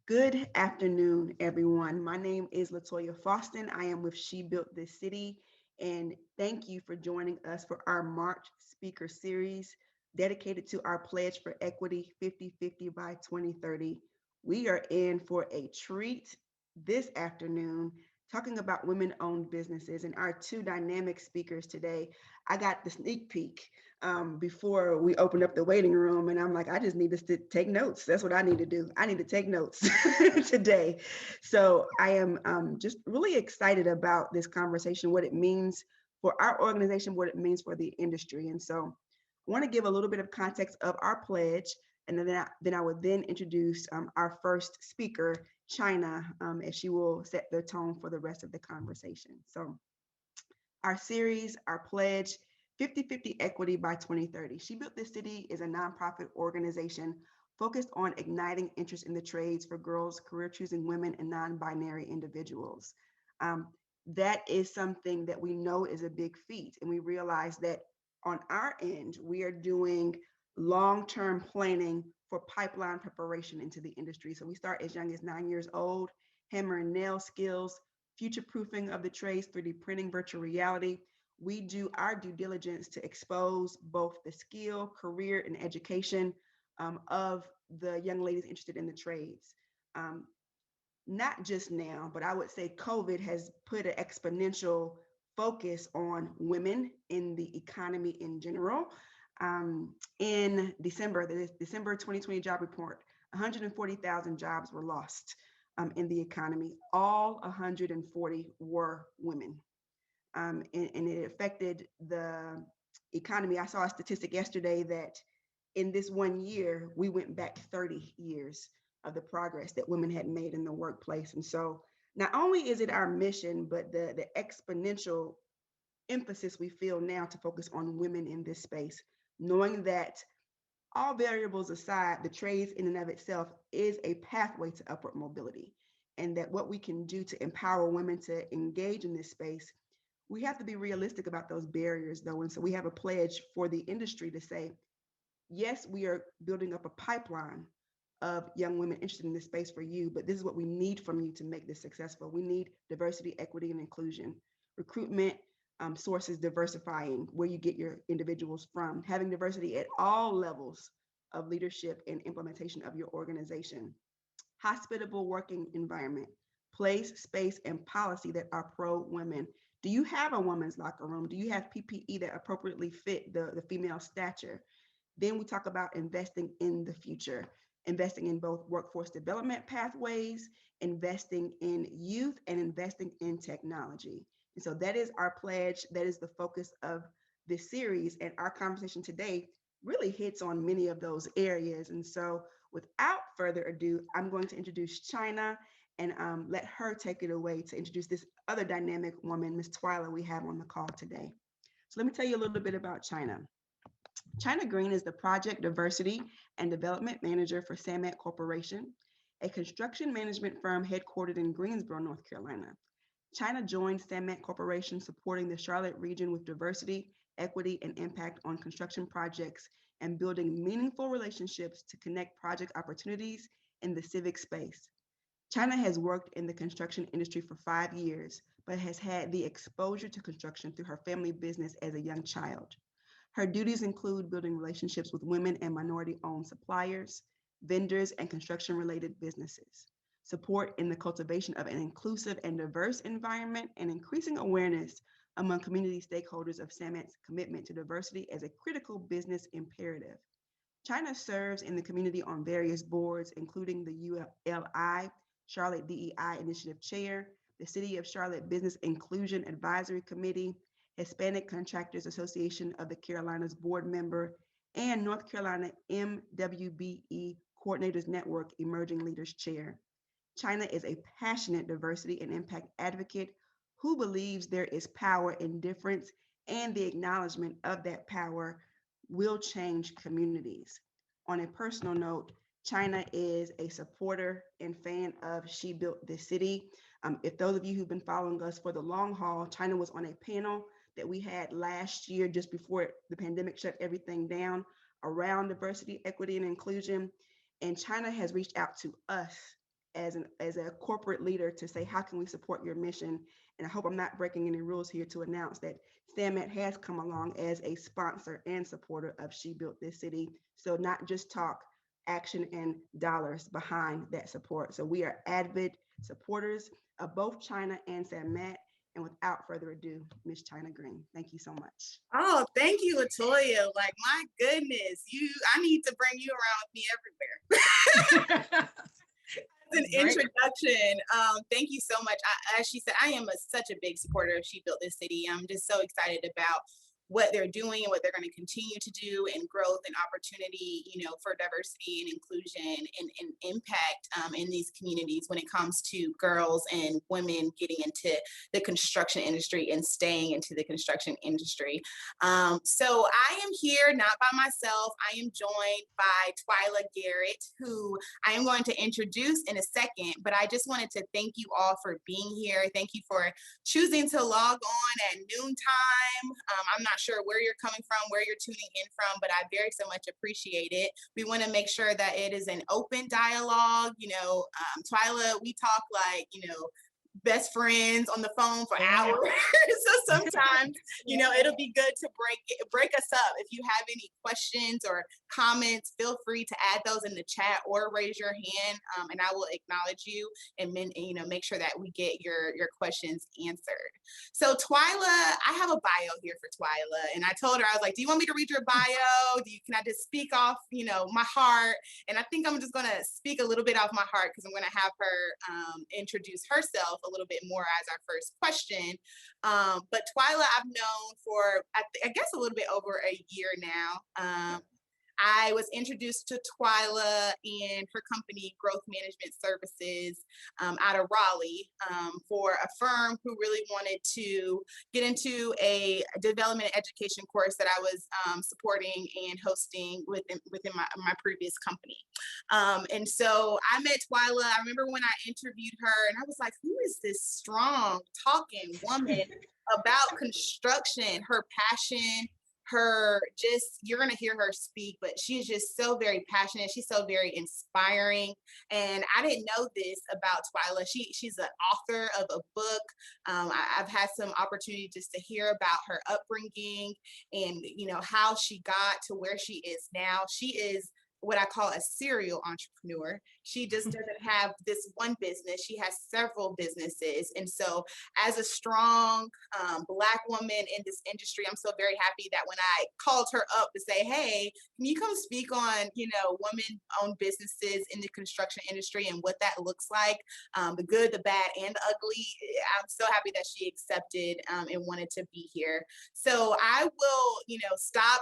Good afternoon, everyone. My name is Latoya Faustin. I am with She Built This City, and thank you for joining us for our March speaker series dedicated to our pledge for equity 50-50 by 2030. We are in for a treat this afternoon talking about women owned businesses, and our two dynamic speakers today. I got the sneak peek before we opened up the waiting room. And I'm like, I just need to take notes. That's what I need to do. I need to take notes today. So I am just really excited about this conversation, what it means for our organization, what it means for the industry. And so I want to give a little bit of context of our pledge. And then I would then introduce our first speaker, Chyna, as she will set the tone for the rest of the conversation. So our series, our pledge, 50-50 equity by 2030. She Built This City is a nonprofit organization focused on igniting interest in the trades for girls, career choosing women, and non-binary individuals. That is something that we know is a big feat. And we realize that on our end, we are doing long-term planning for pipeline preparation into the industry. So we start as young as 9 years old, hammer and nail skills, future proofing of the trades, 3D printing, virtual reality. We do our due diligence to expose both the skill, career, and education of the young ladies interested in the trades. Um, Not just now, but I would say COVID has put an exponential focus on women in the economy in general. In December, the December 2020 job report, 140,000 jobs were lost in the economy. All 140 were women. And it affected the economy. I saw a statistic yesterday that in this 1 year, we went back 30 years of the progress that women had made in the workplace. And so not only is it our mission, but the exponential emphasis we feel now to focus on women in this space, knowing that all variables aside, the trades in and of itself is a pathway to upward mobility. And that what we can do to empower women to engage in this space, we have to be realistic about those barriers though. And so we have a pledge for the industry to say, yes, we are building up a pipeline of young women interested in this space for you, but this is what we need from you to make this successful. We need diversity, equity, and inclusion, recruitment, sources diversifying where you get your individuals from, having diversity at all levels of leadership and implementation of your organization, hospitable working environment, place, space, and policy that are pro-women. Do you have a women's locker room? Do you have PPE that appropriately fit the female stature? Then we talk about investing in the future, investing in both workforce development pathways, investing in youth, and investing in technology. And so that is our pledge. That is the focus of this series. And our conversation today really hits on many of those areas. And so without further ado, I'm going to introduce Chyna and let her take it away to introduce this other dynamic woman, Miss Twyla, we have on the call today. So let me tell you a little bit about Chyna. Chyna Green is the Project Diversity and Development Manager for Samet Corporation, a construction management firm headquartered in Greensboro, North Carolina. Chyna joined Samet Corporation supporting the Charlotte region with diversity, equity, and impact on construction projects and building meaningful relationships to connect project opportunities in the civic space. Chyna has worked in the construction industry for 5 years, but has had the exposure to construction through her family business as a young child. Her duties include building relationships with women and minority-owned suppliers, vendors, and construction-related businesses, support in the cultivation of an inclusive and diverse environment, and increasing awareness among community stakeholders of Samet's commitment to diversity as a critical business imperative. Chyna serves in the community on various boards, including the ULI, Charlotte DEI Initiative Chair, the City of Charlotte Business Inclusion Advisory Committee, Hispanic Contractors Association of the Carolinas board member, and North Carolina MWBE Coordinators Network Emerging Leaders Chair. Chyna is a passionate diversity and impact advocate who believes there is power in difference, and the acknowledgement of that power will change communities. On a personal note, Chyna is a supporter and fan of She Built This City. If those of you who've been following us for the long haul, Chyna was on a panel that we had last year, just before the pandemic shut everything down, around diversity, equity, and inclusion. And Chyna has reached out to us as a corporate leader to say, how can we support your mission? And I hope I'm not breaking any rules here to announce that Samet has come along as a sponsor and supporter of She Built This City. So not just talk, action and dollars behind that support. So we are avid supporters of both Chyna and Samet. And without further ado, Miss Chyna Green, thank you so much. Oh, thank you, Latoya. Like, my goodness, I need to bring you around with me everywhere. As an introduction, thank you so much. As she said, I am such a big supporter of She Built This City. I'm just so excited about what they're doing and what they're going to continue to do, and growth and opportunity, for diversity and inclusion and impact in these communities when it comes to girls and women getting into the construction industry and staying into the construction industry. So I am here not by myself. I am joined by Twyla Garrett, who I am going to introduce in a second, but I just wanted to thank you all for being here. Thank you for choosing to log on at noontime. I'm not sure where you're coming from, where you're tuning in from, but I very so much appreciate it. We want to make sure that it is an open dialogue. Twyla, we talk like, best friends on the phone for hours. So sometimes, it'll be good to break us up. If you have any questions or comments, feel free to add those in the chat or raise your hand, and I will acknowledge you and make sure that we get your questions answered. So Twyla, I have a bio here for Twyla, and I told her, I was like, do you want me to read your bio? Can I just speak off, my heart? And I think I'm just going to speak a little bit off my heart, because I'm going to have her introduce herself a little bit more as our first question. But Twyla, I've known for, I guess, a little bit over a year now. I was introduced to Twyla and her company, Growth Management Services, out of Raleigh, for a firm who really wanted to get into a development and education course that I was supporting and hosting within my previous company. And so I met Twyla. I remember when I interviewed her, and I was like, who is this strong, talking woman about construction? Her passion, you're going to hear her speak, but she's just so very passionate. She's so very inspiring. And I didn't know this about Twyla. She's an author of a book. I've had some opportunity just to hear about her upbringing and, how she got to where she is now. She is what I call a serial entrepreneur. She just doesn't have this one business. She has several businesses. And so as a strong Black woman in this industry, I'm so very happy that when I called her up to say, hey, can you come speak on, women-owned businesses in the construction industry and what that looks like, the good, the bad, and the ugly. I'm so happy that she accepted and wanted to be here. So I will, stop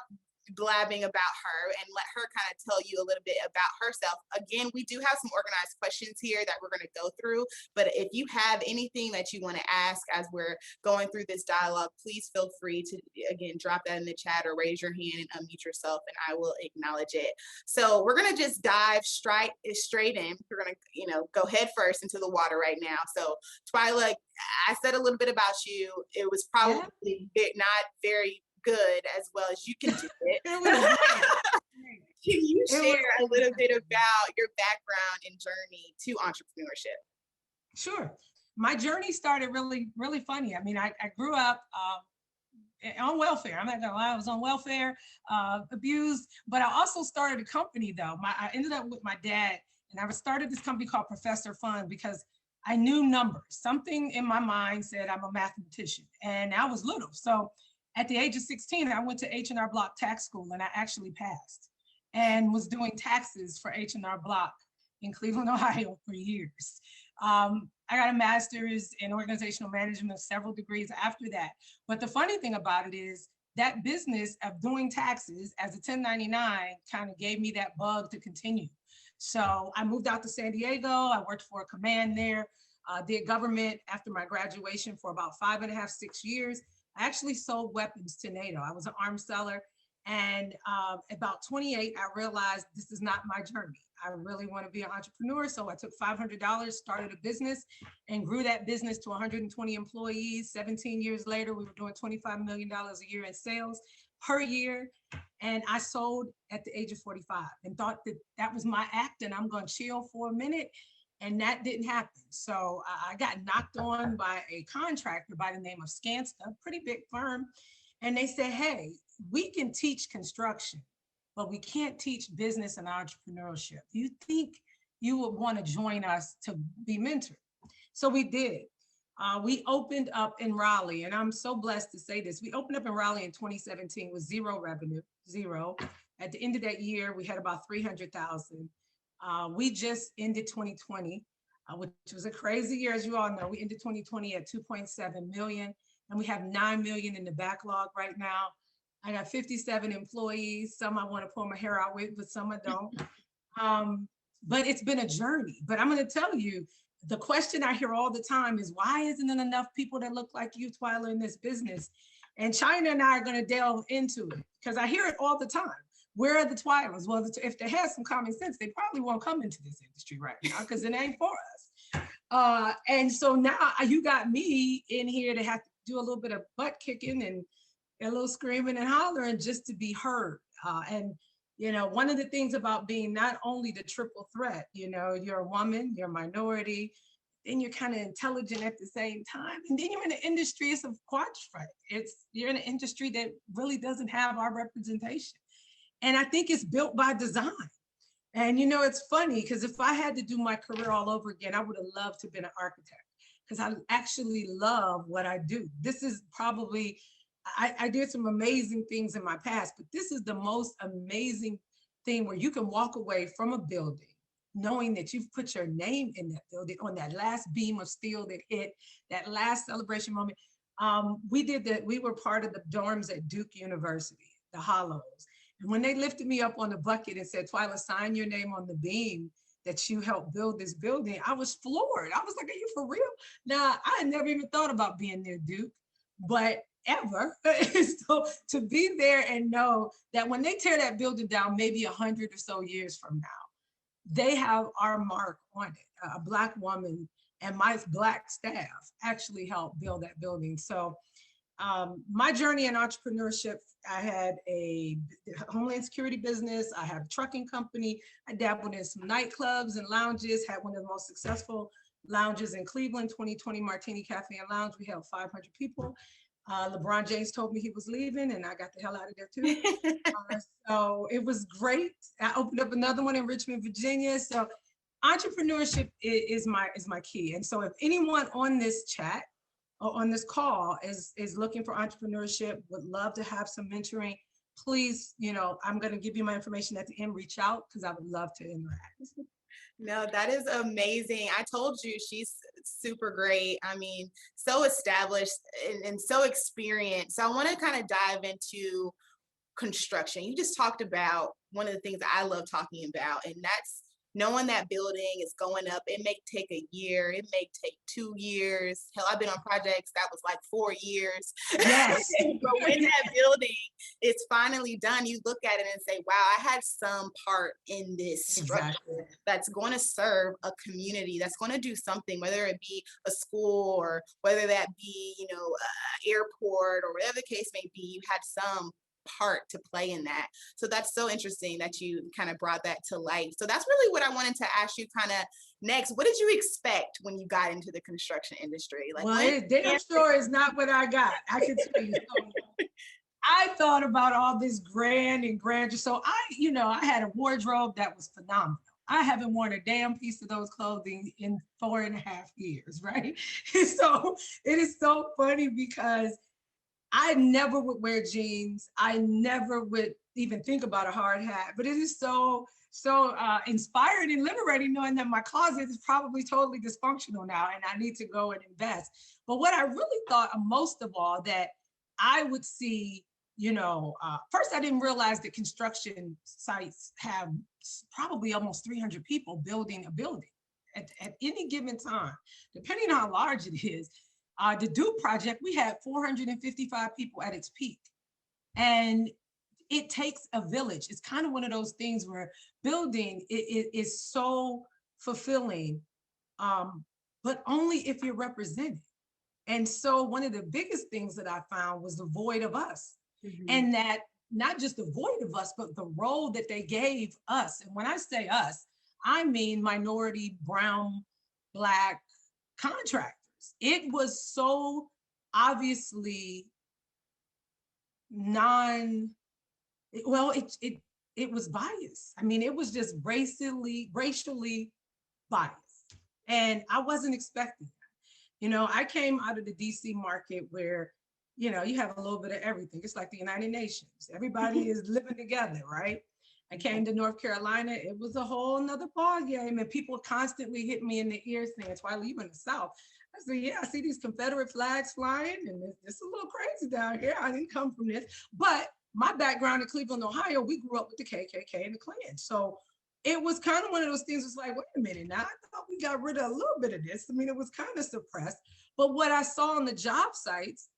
blabbing about her and let her kind of tell you a little bit about herself. Again, we do have some organized questions here that we're going to go through, but if you have anything that you want to ask as we're going through this dialogue, please feel free to, again, drop that in the chat or raise your hand and unmute yourself, and I will acknowledge it. So we're going to just dive straight in. We're going to, go head first into the water right now. So Twyla, I said a little bit about you. It was probably not very good as well as you can do it. Can you share a little bit about your background and journey to entrepreneurship? Sure. My journey started really, really funny. I mean, I grew up on welfare. I'm not gonna lie, I was on welfare, abused, but I also started a company though. I ended up with my dad, and I started this company called Professor Fun because I knew numbers. Something in my mind said I'm a mathematician, and I was little. So at the age of 16, I went to H&R Block Tax School, and I actually passed and was doing taxes for H&R Block in Cleveland, Ohio for years. I got a master's in organizational management, several degrees after that. But the funny thing about it is that business of doing taxes as a 1099 kind of gave me that bug to continue. So I moved out to San Diego. I worked for a command there, did government after my graduation for about 5.5, 6 years. I actually sold weapons to NATO. I was an arms seller. And about 28, I realized this is not my journey. I really want to be an entrepreneur. So I took $500, started a business, and grew that business to 120 employees. 17 years later, we were doing $25 million a year in sales per year. And I sold at the age of 45 and thought that that was my act and I'm going to chill for a minute. And that didn't happen. So I got knocked on by a contractor by the name of Skanska, pretty big firm. And they said, hey, we can teach construction, but we can't teach business and entrepreneurship. Do you think you would want to join us to be mentored? So we did. We opened up in Raleigh, and I'm so blessed to say this. We opened up in Raleigh in 2017 with zero revenue, zero. At the end of that year, we had about 300,000. We just ended 2020, which was a crazy year, as you all know. We ended 2020 at 2.7 million, and we have 9 million in the backlog right now. I got 57 employees. Some I want to pull my hair out with, but some I don't. But it's been a journey. But I'm going to tell you, the question I hear all the time is, why isn't there enough people that look like you, Twyla, in this business? And Chyna and I are going to delve into it, because I hear it all the time. Where are the Twylas? Well, if they had some common sense, they probably won't come into this industry right now, because it ain't for us. And so now you got me in here to have to do a little bit of butt kicking and a little screaming and hollering just to be heard. And you know, one of the things about being not only the triple threat, you know, you're a woman, you're a minority, then you're kind of intelligent at the same time, and then you're in an industry, it's a quadrifact. You're in an industry that really doesn't have our representation. And I think it's built by design. And you know, it's funny, because if I had to do my career all over again, I would have loved to have been an architect, because I actually love what I do. This is probably, I did some amazing things in my past, but this is the most amazing thing, where you can walk away from a building knowing that you've put your name in that building on that last beam of steel that hit, that last celebration moment. We did that. We were part of the dorms at Duke University, the Hollows. And when they lifted me up on the bucket and said, Twyla, sign your name on the beam that you helped build this building, I was floored. I was like, are you for real? Now, I had never even thought about being near Duke, but ever. So to be there and know that when they tear that building down, maybe 100 or so years from now, they have our mark on it. A Black woman and my Black staff actually helped build that building. So my journey in entrepreneurship, I had a homeland security business, I have a trucking company, I dabbled in some nightclubs and lounges, had one of the most successful lounges in Cleveland, 2020 Martini Cafe and Lounge. We held 500 people. LeBron James told me he was leaving, and I got the hell out of there too. So it was great. I opened up another one in Richmond, Virginia. So entrepreneurship is my key. And so if anyone on this chat or on this call is looking for entrepreneurship, would love to have some mentoring, please, you know, I'm going to give you my information at the end. Reach out, because I would love to interact. No, that is amazing. I told you she's super great. I mean, so established and so experienced. So I want to kind of dive into construction. You just talked about one of the things that I love talking about, and that's knowing that building is going up. It may take a year, it may take 2 years. Hell, I've been on projects that was like 4 years. Yes. But when that building is finally done, you look at it and say, wow, I had some part in this structure. Exactly. That's going to serve a community, that's going to do something, whether it be a school or whether that be, you know, an airport or whatever the case may be. You had some part to play in that. So that's so interesting that you kind of brought that to life. So that's really what I wanted to ask you kind of next. What did you expect when you got into the construction industry? Like, well, damn sure is not what I got. I can tell you. So, I thought about all this grand and grandeur. So I had a wardrobe that was phenomenal. I haven't worn a damn piece of those clothing in 4.5 years, right? So it is so funny, because I never would wear jeans. I never would even think about a hard hat, but it is so inspiring and liberating knowing that my closet is probably totally dysfunctional now and I need to go and invest. But what I really thought most of all, that I would see, you know, first I didn't realize that construction sites have probably almost 300 people building a building at any given time, depending on how large it is. The Duke project, we had 455 people at its peak. And it takes a village. It's kind of one of those things where building is so fulfilling, but only if you're represented. And so one of the biggest things that I found was the void of us. Mm-hmm. And that not just the void of us, but the role that they gave us. And when I say us, I mean minority, brown, Black contractors. It was so obviously non, well, it was biased. I mean, it was just racially biased. And I wasn't expecting that. You know, I came out of the DC market where, you know, you have a little bit of everything. It's like the United Nations. Everybody is living together, right? I came to North Carolina. It was a whole nother ball game. And people constantly hit me in the ear saying, Twyla, you in the South. I said, yeah, I see these Confederate flags flying and it's a little crazy down here. I didn't come from this. But my background in Cleveland, Ohio, we grew up with the KKK and the Klan. So it was kind of one of those things. It's like, wait a minute, now I thought we got rid of a little bit of this. I mean, it was kind of suppressed, but what I saw on the job sites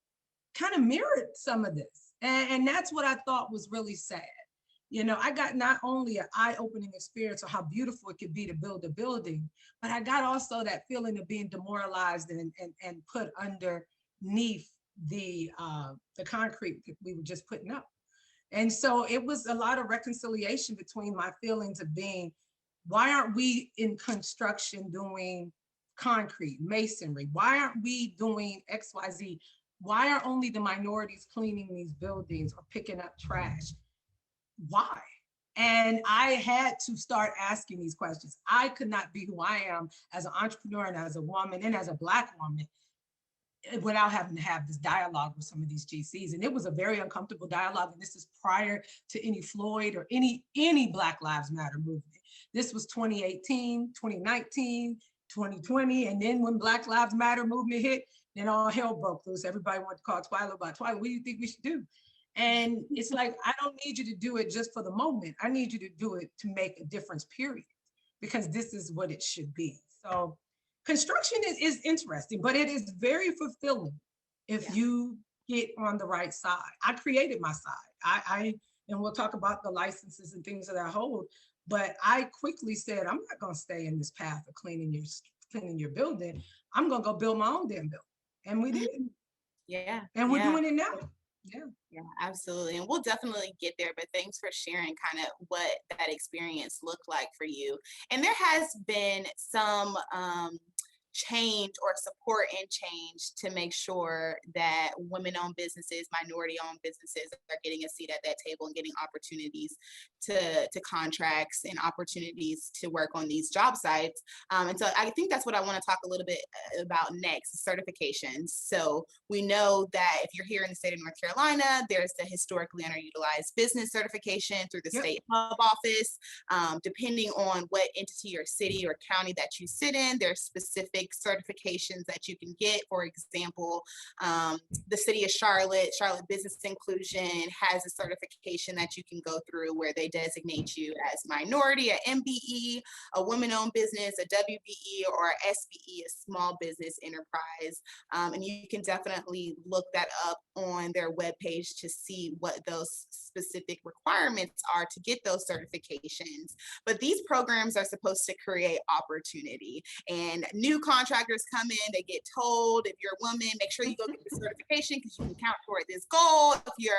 kind of mirrored some of this. And that's what I thought was really sad. You know, I got not only an eye-opening experience of how beautiful it could be to build a building, but I got also that feeling of being demoralized and put underneath the concrete that we were just putting up. And so it was a lot of reconciliation between my feelings of being, why aren't we in construction doing concrete, masonry? Why aren't we doing XYZ? Why are only the minorities cleaning these buildings or picking up trash? Why? And I had to start asking these questions. I could not be who I am as an entrepreneur and as a woman and as a Black woman without having to have this dialogue with some of these GCs. And it was a very uncomfortable dialogue. And this is prior to any Floyd or any Black Lives Matter movement. This was 2018, 2019, 2020. And then when Black Lives Matter movement hit, then all hell broke loose. Everybody wanted to call Twyla about Twyla. What do you think we should do? And it's like, I don't need you to do it just for the moment. I need you to do it to make a difference, period, because this is what it should be. So construction is interesting, but it is very fulfilling if you get on the right side. I created my side. And we'll talk about the licenses and things that I hold, but I quickly said, I'm not gonna stay in this path of cleaning your building. I'm gonna go build my own damn building. And we did. Yeah. And we're doing it now. Yeah, absolutely. And we'll definitely get there, but thanks for sharing kind of what that experience looked like for you. And there has been some change or support and change to make sure that women-owned businesses, minority-owned businesses are getting a seat at that table and getting opportunities to contracts and opportunities to work on these job sites. And so I think that's what I want to talk a little bit about next, certifications. So we know that if you're here in the state of North Carolina, there's the historically underutilized business certification through the state hub office. Depending on what entity or city or county that you sit in, there's specific certifications that you can get. For example, the city of Charlotte Business Inclusion has a certification that you can go through where they designate you as minority, a MBE, a women-owned business, a WBE, or a SBE, a small business enterprise. And you can definitely look that up on their webpage to see what those specific requirements are to get those certifications. But these programs are supposed to create opportunity, and new contractors come in, they get told, if you're a woman, make sure you go get the certification because you can count toward this goal. If you're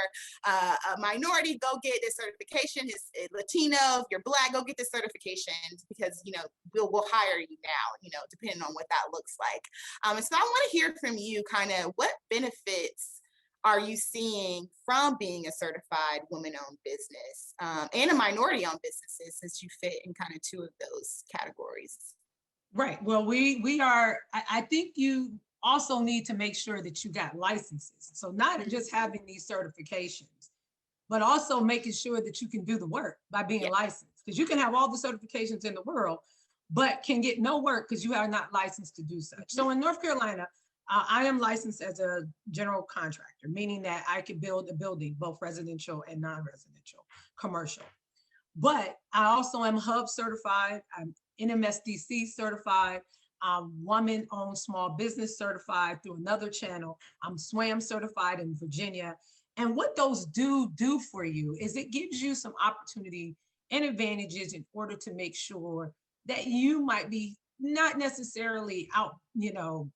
a minority, go get this certification. Latino, if you're Black, go get this certification because, you know, we'll hire you now, you know, depending on what that looks like. And so I want to hear from you kind of what benefits are you seeing from being a certified women-owned business and a minority-owned business, since you fit in kind of two of those categories? Right. Well, we are, I think you also need to make sure that you got licenses. So not just having these certifications, but also making sure that you can do the work by being licensed. Because you can have all the certifications in the world, but can get no work because you are not licensed to do such. So in North Carolina, I am licensed as a general contractor, meaning that I can build a building, both residential and non-residential, commercial. But I also am Hub certified, I'm NMSDC certified, I'm woman-owned small business certified through another channel. I'm SWAM certified in Virginia. And what those do for you is it gives you some opportunity and advantages in order to make sure that you might be not necessarily out, you know,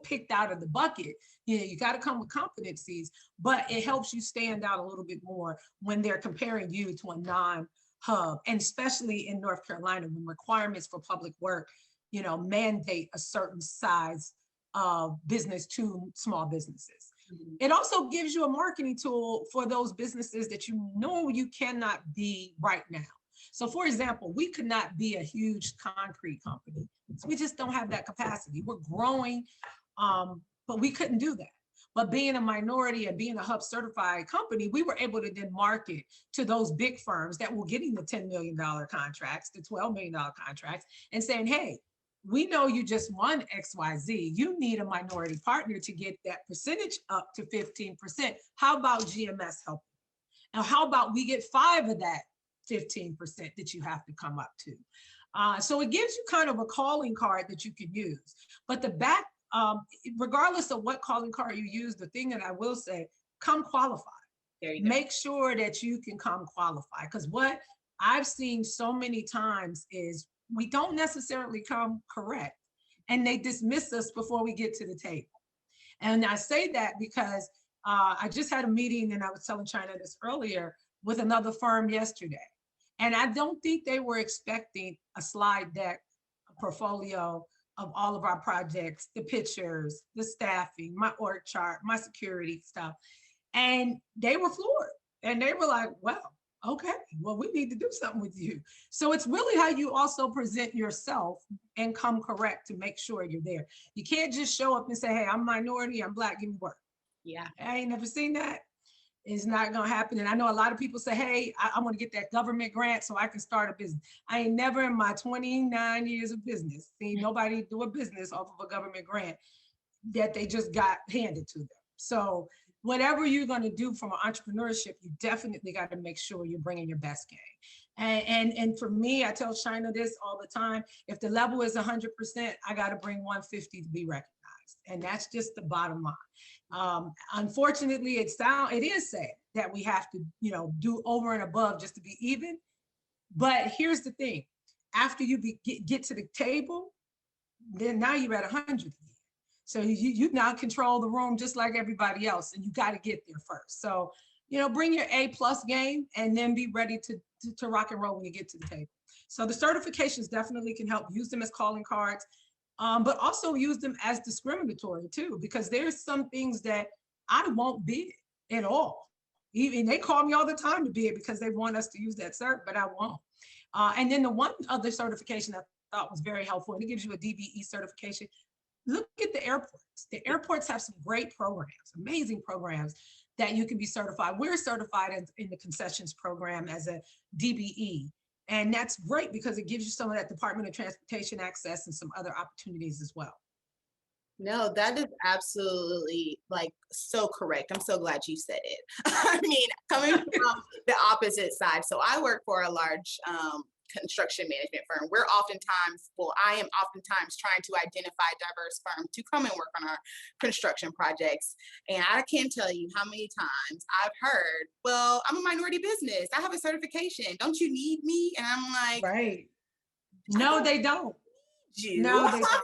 picked out of the bucket. You know, you got to come with competencies, but it helps you stand out a little bit more when they're comparing you to a non hub, and especially in North Carolina, when requirements for public work, mandate a certain size of business to small businesses. It also gives you a marketing tool for those businesses that you cannot be right now. So for example, we could not be a huge concrete company. So we just don't have that capacity. We're growing, but we couldn't do that. But being a minority and being a hub certified company, we were able to then market to those big firms that were getting the $10 million contracts, the $12 million contracts, and saying, hey, we know you just won XYZ. You need a minority partner to get that percentage up to 15%. How about GMS helping? And how about we get 5 of that 15% that you have to come up to? So it gives you kind of a calling card that you can use. But regardless of what calling card you use, the thing that I will say, come qualified. Make sure that you can come qualified. Because what I've seen so many times is we don't necessarily come correct, and they dismiss us before we get to the table. And I say that because I just had a meeting, and I was telling Chyna this earlier, with another firm yesterday. And I don't think they were expecting a slide deck, a portfolio of all of our projects, the pictures, the staffing, my org chart, my security stuff. And they were floored. And they were like, well, okay, well, we need to do something with you. So it's really how you also present yourself and come correct to make sure you're there. You can't just show up and say, hey, I'm a minority, I'm Black, give me work. Yeah. I ain't never seen that. It's not gonna happen. And I know a lot of people say, hey, I want to get that government grant so I can start a business. I ain't never in my 29 years of business seen nobody do a business off of a government grant that they just got handed to them. So whatever you're going to do from an entrepreneurship, you definitely got to make sure you're bringing your best game. And for me, I tell Chyna this all the time, if the level is 100%, I got to bring 150 to be recognized. And that's just the bottom line. Unfortunately, it is sad that we have to, do over and above just to be even. But here's the thing, after you get to the table, then now you're at 100. So you now control the room just like everybody else, and you got to get there first. So, bring your A+ game and then be ready to rock and roll when you get to the table. So the certifications definitely can help. Use them as calling cards, but also use them as discriminatory too, because there's some things that I won't bid at all. Even they call me all the time to bid because they want us to use that cert, but I won't. And then the one other certification I thought was very helpful, and it gives you a Dve certification. Look at the airports. The airports have some great programs, amazing programs that you can be certified. We're certified in the concessions program as a DBE. And that's great because it gives you some of that Department of Transportation access and some other opportunities as well. No, that is absolutely so correct. I'm so glad you said it. I mean, coming from the opposite side. So I work for a large construction management firm. I am oftentimes trying to identify diverse firms to come and work on our construction projects. And I can't tell you how many times I've heard, well, I'm a minority business. I have a certification. Don't you need me? And I'm like, right. No, they don't. No, they don't.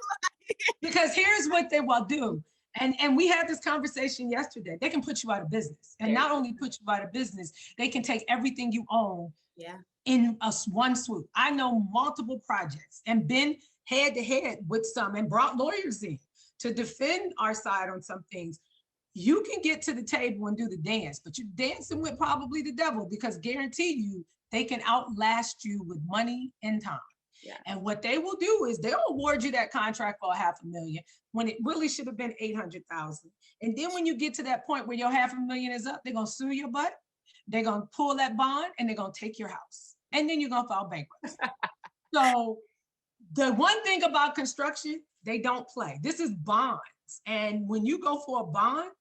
Because here's what they will do. And we had this conversation yesterday. They can put you out of business. And not only put you out of business, they can take everything you own in one swoop. I know multiple projects and been head to head with some and brought lawyers in to defend our side on some things. You can get to the table and do the dance, but you're dancing with probably the devil, because guarantee you they can outlast you with money and time. Yeah. And what they will do is they'll award you that contract for $500,000 when it really should have been $800,000. And then when you get to that point where your $500,000 is up, they're gonna sue your butt. They're gonna pull that bond and they're gonna take your house. And then you're gonna file bankruptcy. So the one thing about construction, they don't play. This is bonds. And when you go for a bond,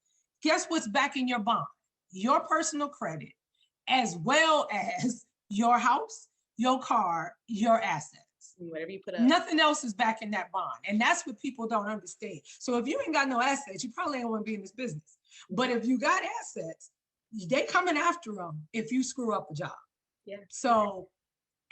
guess what's backing your bond? Your personal credit, as well as your house, your car, your assets. Whatever you put up. Nothing else is backing that bond. And that's what people don't understand. So if you ain't got no assets, you probably ain't want to be in this business. But if you got assets, they coming after them if you screw up a job. Yeah. So,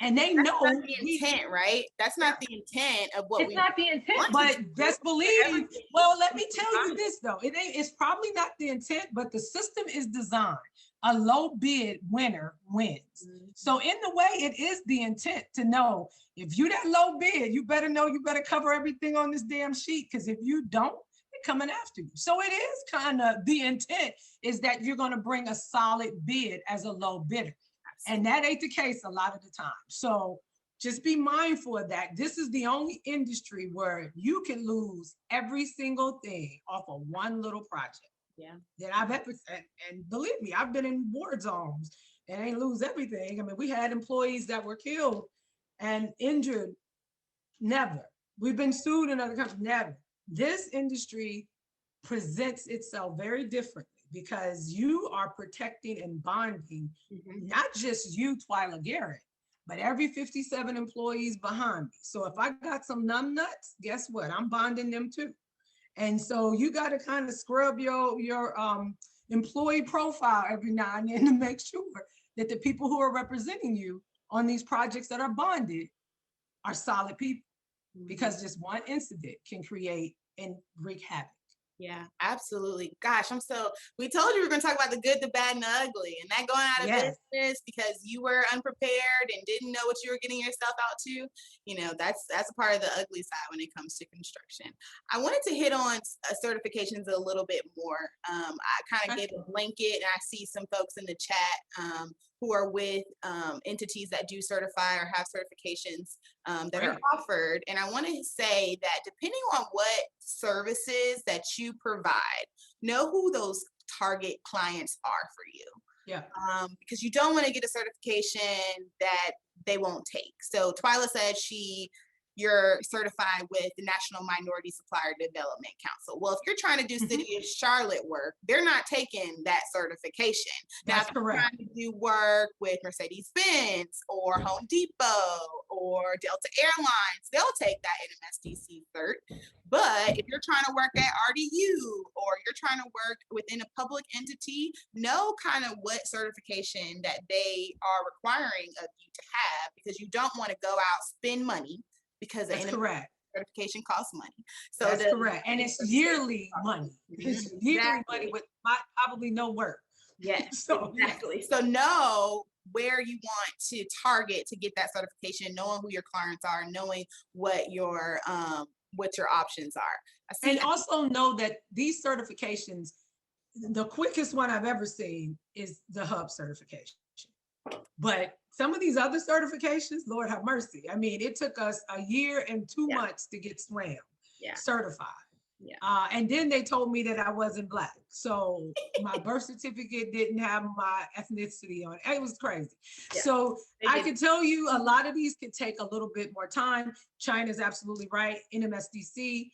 and they that's know not the intent, right? That's not the intent of what it's not the intent, but best believe. Well, let me tell you this though. It's probably not the intent, but the system is designed a low bid winner wins. So in the way, it is the intent to know if you that low bid, you better know you better cover everything on this damn sheet, because if you don't, they're coming after you. So it is kind of the intent is that you're going to bring a solid bid as a low bidder. And that ain't the case a lot of the time. So just be mindful of that. This is the only industry where you can lose every single thing off of one little project. Yeah. That I've ever, and believe me, I've been in war zones and ain't lose everything. I mean, we had employees that were killed and injured. Never. We've been sued in other countries. Never. This industry presents itself very differently because you are protecting and bonding, not just you, Twyla Garrett, but every 57 employees behind me. So if I got some numb nuts, guess what? I'm bonding them too. And so you got to kind of scrub your employee profile every now and then to make sure that the people who are representing you on these projects that are bonded are solid people, because just one incident can create and wreak havoc. Yeah, absolutely. Gosh, we told you we were going to talk about the good, the bad, and the ugly, and that going out of business because you were unprepared and didn't know what you were getting yourself out to. That's a part of the ugly side when it comes to construction. I wanted to hit on certifications a little bit more. I kind of gave a blanket, and I see some folks in the chat who are with entities that do certify or have certifications that are offered. And I want to say that depending on what services that you provide, know who those target clients are for you. Yeah. Because you don't want to get a certification that they won't take. So Twyla said you're certified with the National Minority Supplier Development Council. Well, if you're trying to do City of Charlotte work, they're not taking that certification. That's now, correct. If you're trying to do work with Mercedes-Benz or Home Depot or Delta Airlines, they'll take that NMSDC cert. But if you're trying to work at RDU or you're trying to work within a public entity, know kind of what certification that they are requiring of you to have, because you don't want to go out, spend money, because that's correct. Certification costs money. So that's correct. And it's yearly money. It's yearly money with probably no work. Yes, exactly. So know where you want to target to get that certification, knowing who your clients are, knowing what your options are. And also know that these certifications, the quickest one I've ever seen is the hub certification. But some of these other certifications, Lord have mercy. I mean, it took us a year and 2 months to get SWAM certified. Yeah. And then they told me that I wasn't Black. So my birth certificate didn't have my ethnicity on it. It was crazy. Yeah. So I can tell you a lot of these can take a little bit more time. Chyna's absolutely right. NMSDC,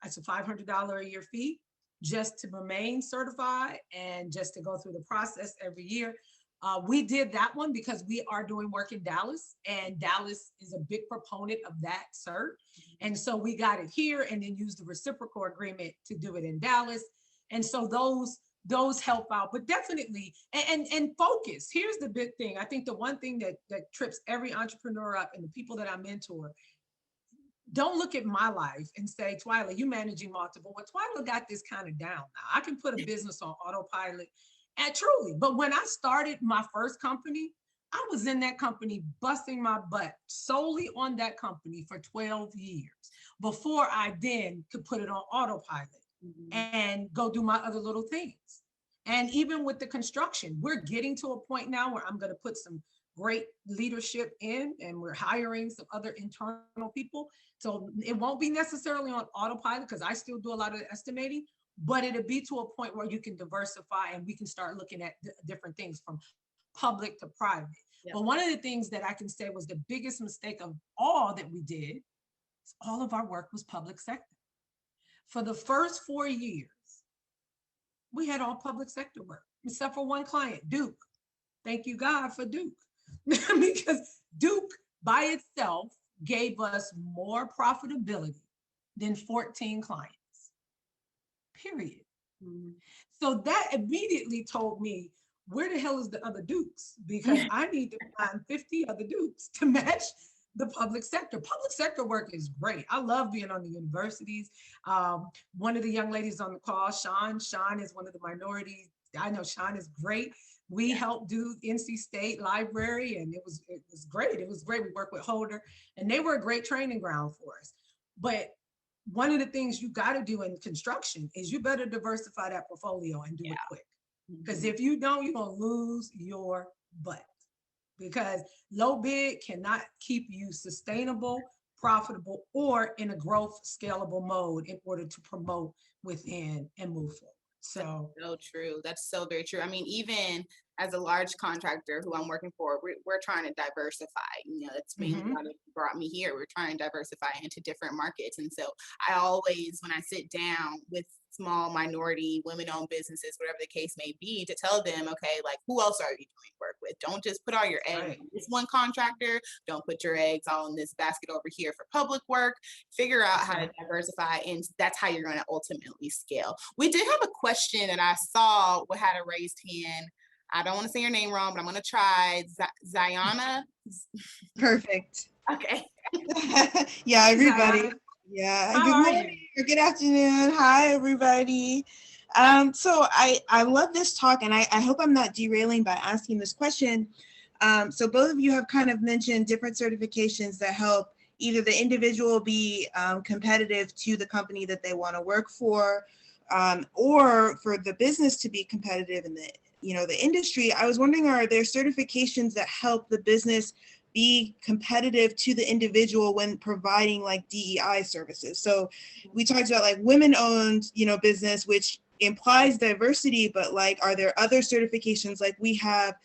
it's a $500 a year fee just to remain certified and just to go through the process every year. We did that one because we are doing work in Dallas, and Dallas is a big proponent of that cert. And so we got it here and then used the reciprocal agreement to do it in Dallas. And so those help out, but definitely, and focus. Here's the big thing. I think the one thing that trips every entrepreneur up and the people that I mentor, don't look at my life and say, Twyla, you managing multiple. Well, Twyla got this kind of down now. I can put a business on autopilot. And truly, but when I started my first company, I was in that company busting my butt solely on that company for 12 years before I then could put it on autopilot and go do my other little things. And even with the construction, we're getting to a point now where I'm going to put some great leadership in, and we're hiring some other internal people. So it won't be necessarily on autopilot because I still do a lot of estimating, but it'll be to a point where you can diversify and we can start looking at different things from public to private. Yep. But one of the things that I can say was the biggest mistake of all that we did is all of our work was public sector. For the first 4 years, we had all public sector work, except for one client, Duke. Thank you, God, for Duke. Because Duke by itself gave us more profitability than 14 clients. Period. So that immediately told me, where the hell is the other Dukes? Because I need to find 50 other Dukes to match the public sector. Public sector work is great. I love being on the universities. One of the young ladies on the call, Sean is one of the minorities. I know Sean is great. We helped do NC State Library, and it was great. It was great. We worked with Holder, and they were a great training ground for us. But one of the things you got to do in construction is you better diversify that portfolio and do it quick. Because if you don't, you're going to lose your butt. Because low bid cannot keep you sustainable, profitable, or in a growth scalable mode in order to promote within and move forward. So true. That's so very true. I mean, even as a large contractor who I'm working for, we're trying to diversify. You know, that's mainly what brought me here. We're trying to diversify into different markets. And so I always, when I sit down with small minority women-owned businesses, whatever the case may be, to tell them, okay, like, who else are you doing work with? Don't just put all your eggs in this one contractor. Don't put your eggs all in this basket over here for public work. Figure out how to diversify, and that's how you're going to ultimately scale. We did have a question that I saw had a raised hand. I don't want to say your name wrong, but I'm going to try. Ziana? Perfect. Okay. Yeah, everybody. Yeah. Good morning or good afternoon. Hi, everybody. So I love this talk, and I hope I'm not derailing by asking this question. So both of you have kind of mentioned different certifications that help either the individual be competitive to the company that they want to work for, or for the business to be competitive in the industry. I was wondering, are there certifications that help the business be competitive to the individual when providing like DEI services? So we talked about like women-owned, business, which implies diversity, but like, are there other certifications? Like we have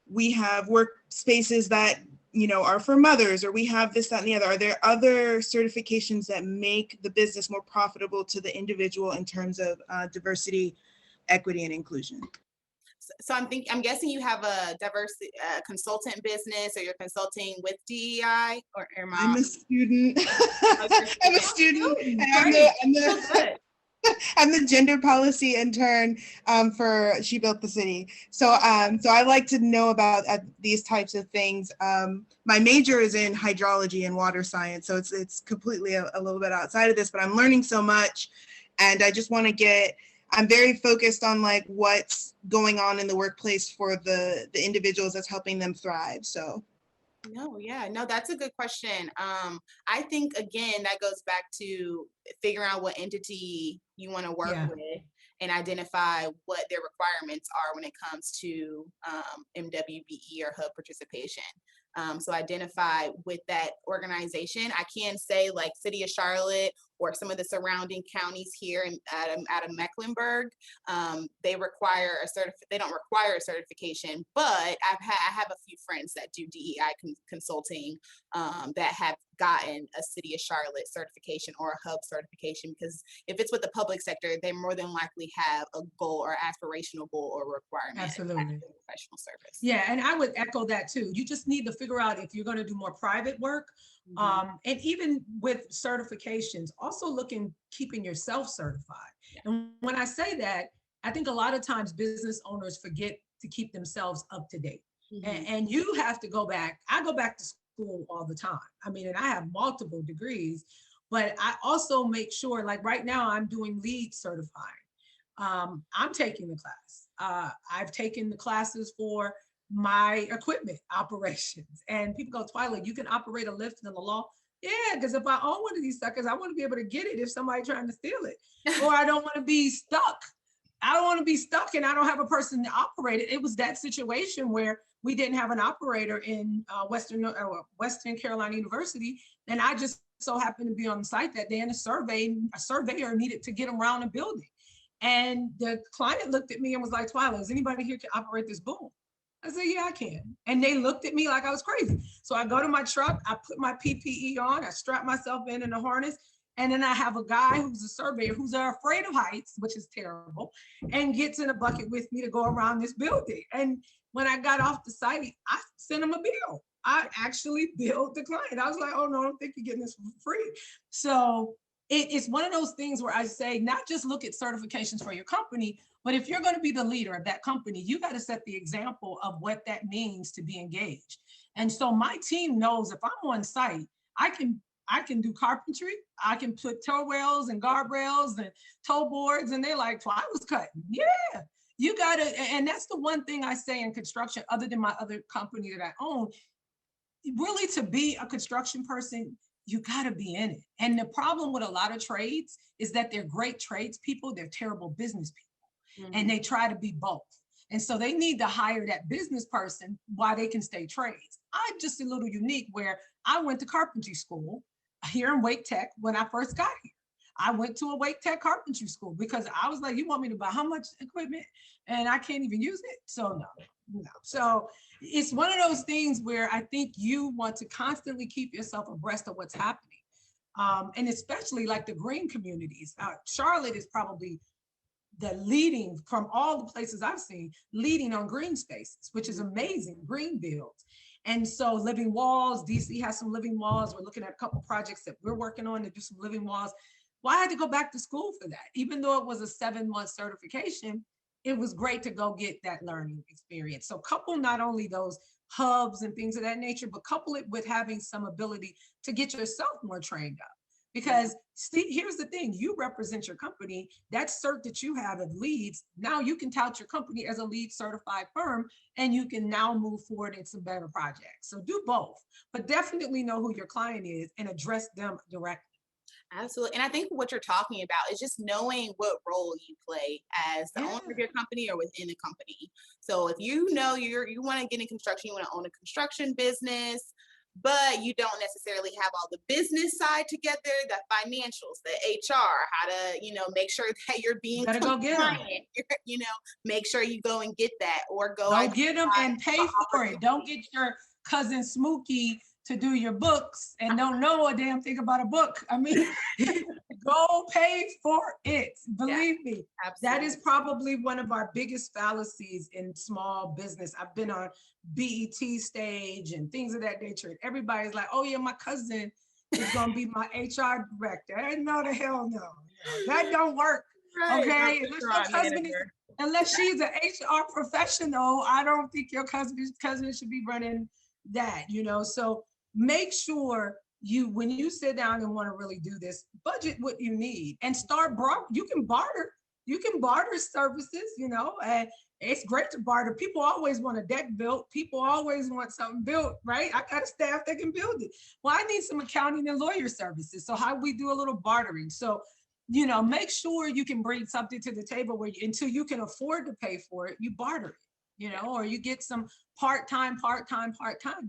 workspaces that, are for mothers, or we have this, that, and the other. Are there other certifications that make the business more profitable to the individual in terms of diversity, equity, and inclusion? So I'm guessing you have a diversity consultant business, or you're consulting with DEI, or am I? I'm a student. I'm a student, and I'm the gender policy intern for She Built the City. So I like to know about these types of things. My major is in hydrology and water science, so it's completely a little bit outside of this, but I'm learning so much, and I just want to I'm very focused on like what's going on in the workplace for the individuals that's helping them thrive. So. No, that's a good question. I think, again, that goes back to figuring out what entity you want to work with and identify what their requirements are when it comes to MWBE or hub participation. So identify with that organization. I can say like City of Charlotte or some of the surrounding counties here out of Mecklenburg, they require they don't require a certification, but I have a few friends that do DEI consulting that have gotten a City of Charlotte certification or a hub certification, because if it's with the public sector, they more than likely have a goal or aspirational goal or requirement. Absolutely. Professional service. Yeah, and I would echo that too. You just need to figure out if you're going to do more private work, and even with certifications, also keeping yourself certified. And when I say that, I think a lot of times business owners forget to keep themselves up to date. And you have to go back. I go back to school all the time. I mean, and I have multiple degrees, but I also make sure, like right now I'm doing lead certifying. I'm taking the class. I've taken the classes for my equipment operations, and people go, Twyla, you can operate a lift in the law. Yeah, because if I own one of these suckers, I want to be able to get it if somebody trying to steal it, or I don't want to be stuck. I don't want to be stuck and I don't have a person to operate it. It was that situation where we didn't have an operator in Western Carolina University, and I just so happened to be on the site that day, and a surveyor needed to get around a building. And the client looked at me and was like, Twyla, is anybody here can operate this boom? I said, yeah, I can. And they looked at me like I was crazy. So I go to my truck, I put my PPE on, I strap myself in a harness, and then I have a guy who's a surveyor who's afraid of heights, which is terrible, and gets in a bucket with me to go around this building. And when I got off the site, I sent him a bill. I actually billed the client. I was like, oh no, I don't think you're getting this for free. So it's one of those things where I say, not just look at certifications for your company, but if you're going to be the leader of that company, you got to set the example of what that means to be engaged. And so my team knows if I'm on site, I can do carpentry, I can put toe rails and guardrails and toe boards, and they're like, Twyla's cutting. Yeah. You gotta, and that's the one thing I say in construction, other than my other company that I own, really to be a construction person, you gotta be in it. And the problem with a lot of trades is that they're great tradespeople, they're terrible business people, and they try to be both. And so they need to hire that business person while they can stay trades. I'm just a little unique where I went to carpentry school here in Wake Tech when I first got here. I went to a Wake Tech carpentry school because I was like, you want me to buy how much equipment and I can't even use it? So no. So it's one of those things where I think you want to constantly keep yourself abreast of what's happening. And especially like the green communities. Charlotte is probably the leading from all the places I've seen, leading on green spaces, which is amazing, green builds. And so living walls, DC has some living walls. We're looking at a couple projects that we're working on to do some living walls. Well, I had to go back to school for that. Even though it was a 7-month certification, it was great to go get that learning experience. So couple not only those hubs and things of that nature, but couple it with having some ability to get yourself more trained up. Because here's the thing, you represent your company, that cert that you have of leads, now you can tout your company as a lead certified firm and you can now move forward in some better projects. So do both, but definitely know who your client is and address them directly. Absolutely. And I think what you're talking about is just knowing what role you play as the owner of your company or within the company. So if you know you want to get in construction, you want to own a construction business, but you don't necessarily have all the business side together, the financials, the HR, how to, make sure that you're being compliant, make sure you go and get that or go get them and pay for it. Don't get your cousin Smokey to do your books and don't know a damn thing about a book. I mean, go pay for it. Believe me, absolutely. That is probably one of our biggest fallacies in small business. I've been on BET stage and things of that nature. Everybody's like, oh yeah, my cousin is gonna be my HR director. No, the hell no. That don't work. Right. Okay, unless she's an HR professional, I don't think your cousin should be running that, so make sure when you sit down and want to really do this, budget what you need and start you can barter services, and it's great to barter. People always want a deck built. People always want something built, right? I got a staff that can build it. Well, I need some accounting and lawyer services. So how we do a little bartering. So, make sure you can bring something to the table where until you can afford to pay for it, you barter it, or you get some part-time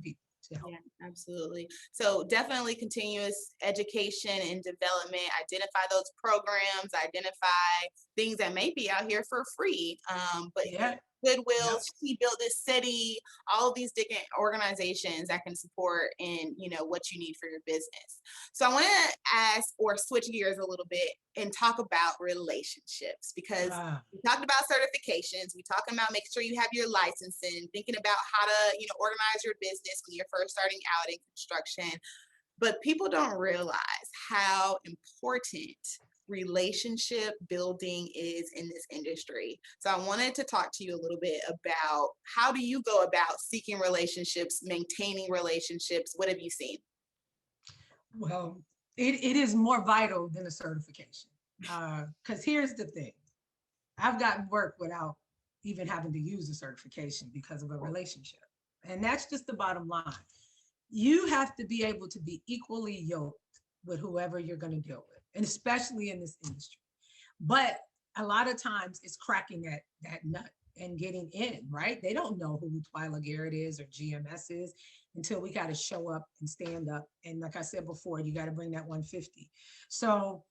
people. Yeah, absolutely. So definitely continuous education and development, identify those programs, identify things that may be out here for free. But Goodwill, She Built This City, all of these different organizations that can support in, what you need for your business. So I want to ask or switch gears a little bit and talk about relationships because we talked about certifications. We talking about making sure you have your licensing, thinking about how to, organize your business when you're first starting out in construction. But people don't realize how important relationship building is in this industry. So I wanted to talk to you a little bit about how do you go about seeking relationships, maintaining relationships? What have you seen? Well, it is more vital than a certification. Because here's the thing. I've gotten work without even having to use a certification because of a relationship. And that's just the bottom line. You have to be able to be equally yoked with whoever you're going to deal with, and especially in this industry. But a lot of times it's cracking that nut and getting in, right? They don't know who Twyla Garrett is or GMS is until we got to show up and stand up. And like I said before, you got to bring that 150. So,